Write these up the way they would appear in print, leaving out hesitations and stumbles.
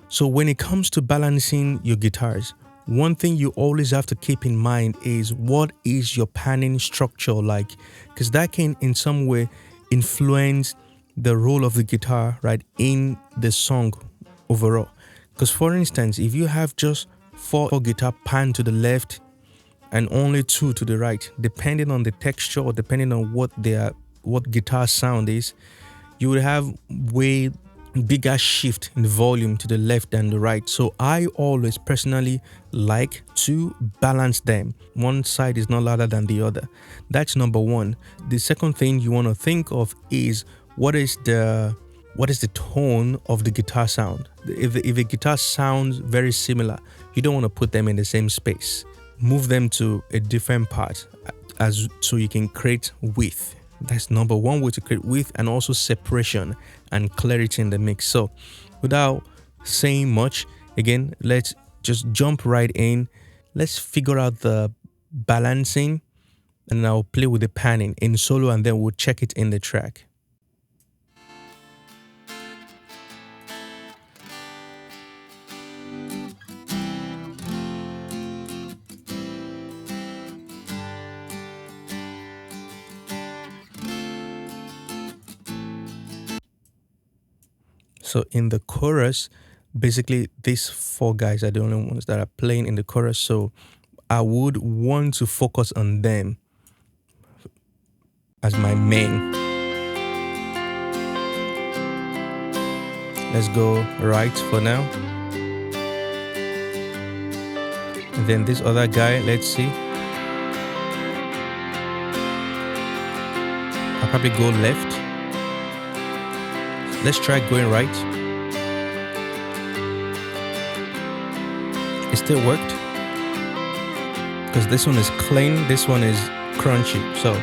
So when it comes to balancing your guitars, one thing you always have to keep in mind is what is your panning structure like, because that can in some way influence the role of the guitar, right, in the song overall. Because for instance, if you have just four guitar pan to the left and only two to the right, depending on the texture or depending on what guitar sound is, you would have way bigger shift in volume to the left than the right. So I always personally like to balance them. One side is not louder than the other. That's number one. The second thing you want to think of is what is the tone of the guitar sound. If a guitar sounds very similar, you don't want to put them in the same space. Move them to a different part so you can create width. That's number one way to create width and also separation and clarity in the mix. So without saying much, again, let's just jump right in. Let's figure out the balancing and I'll play with the panning in solo and then we'll check it in the track. So in the chorus, basically these four guys are the only ones that are playing in the chorus. So I would want to focus on them as my main. Let's go right for now. And then this other guy, let's see. I'll probably go left. Let's try going right. It still worked. Because this one is clean, this one is crunchy. So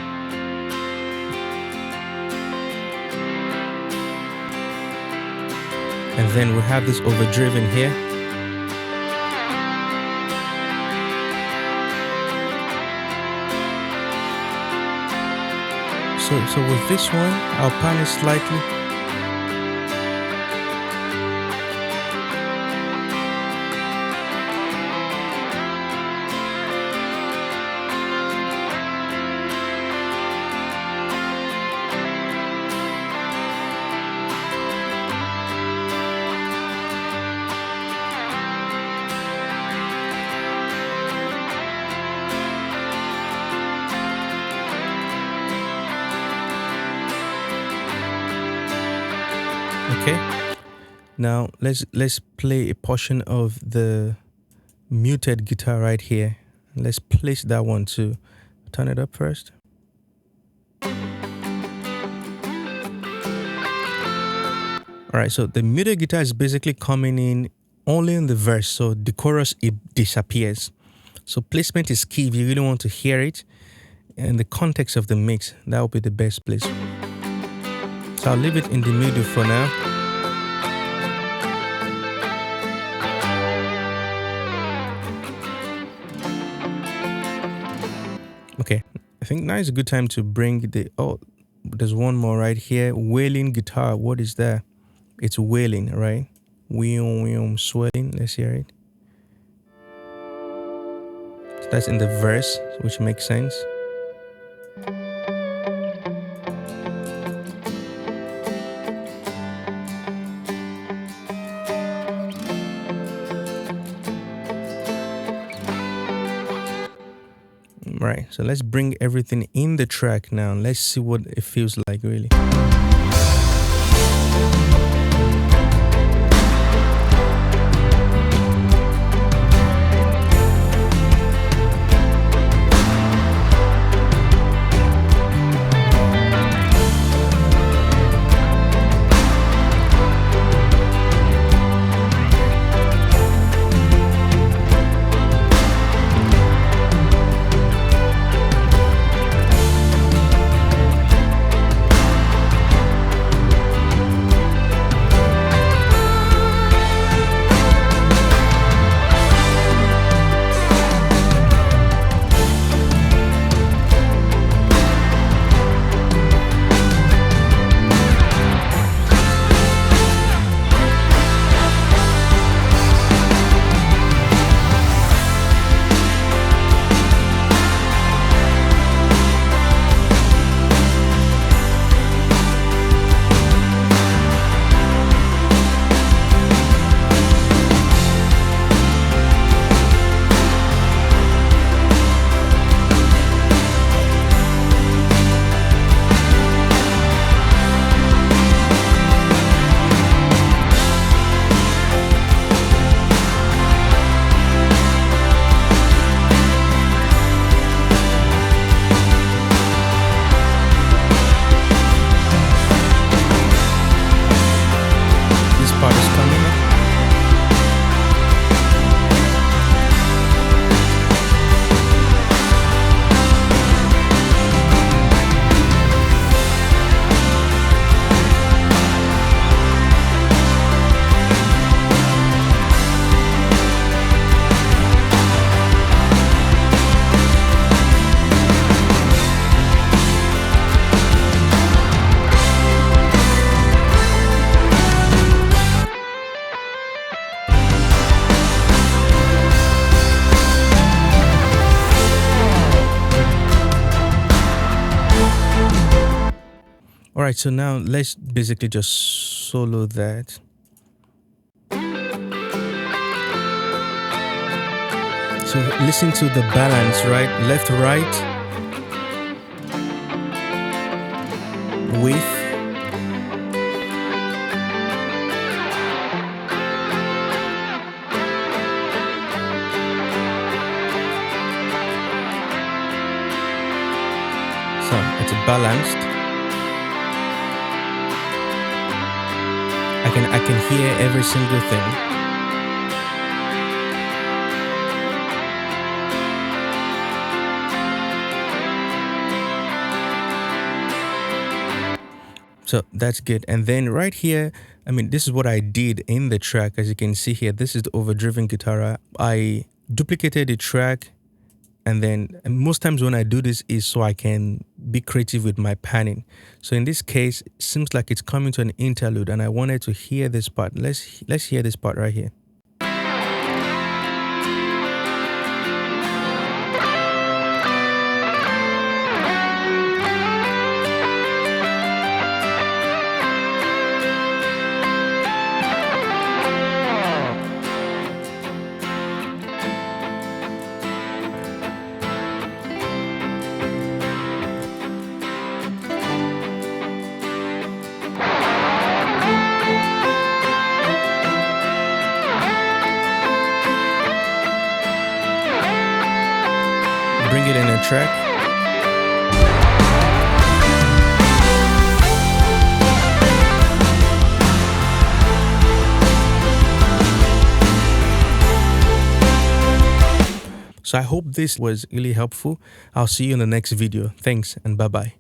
and then we have this overdriven here. So with this one, I'll pan it slightly. Okay, now let's play a portion of the muted guitar right here. Let's place that one too. Turn it up first. Alright, so the muted guitar is basically coming in only in the verse, so the chorus it disappears. So placement is key if you really want to hear it. And the context of the mix, that will be the best place. So I'll leave it in the middle for now. Okay, I think now is a good time to bring there's one more right here. Wailing guitar, what is that? It's wailing, right? Swelling, let's hear it. So that's in the verse, which makes sense. Right, so let's bring everything in the track now. Let's see what it feels like really. right, so now let's basically just solo that. So listen to the balance, right? Left, right, width, so it's balanced. I can hear every single thing. So that's good. And then right here, I mean, this is what I did in the track. As you can see here, this is the overdriven guitar. I duplicated the track. And then most times when I do this is so I can be creative with my panning. So in this case, it seems like it's coming to an interlude and I wanted to hear this part. Let's hear this part right here. Bring it in a track. So I hope this was really helpful. I'll see you in the next video. Thanks and bye-bye.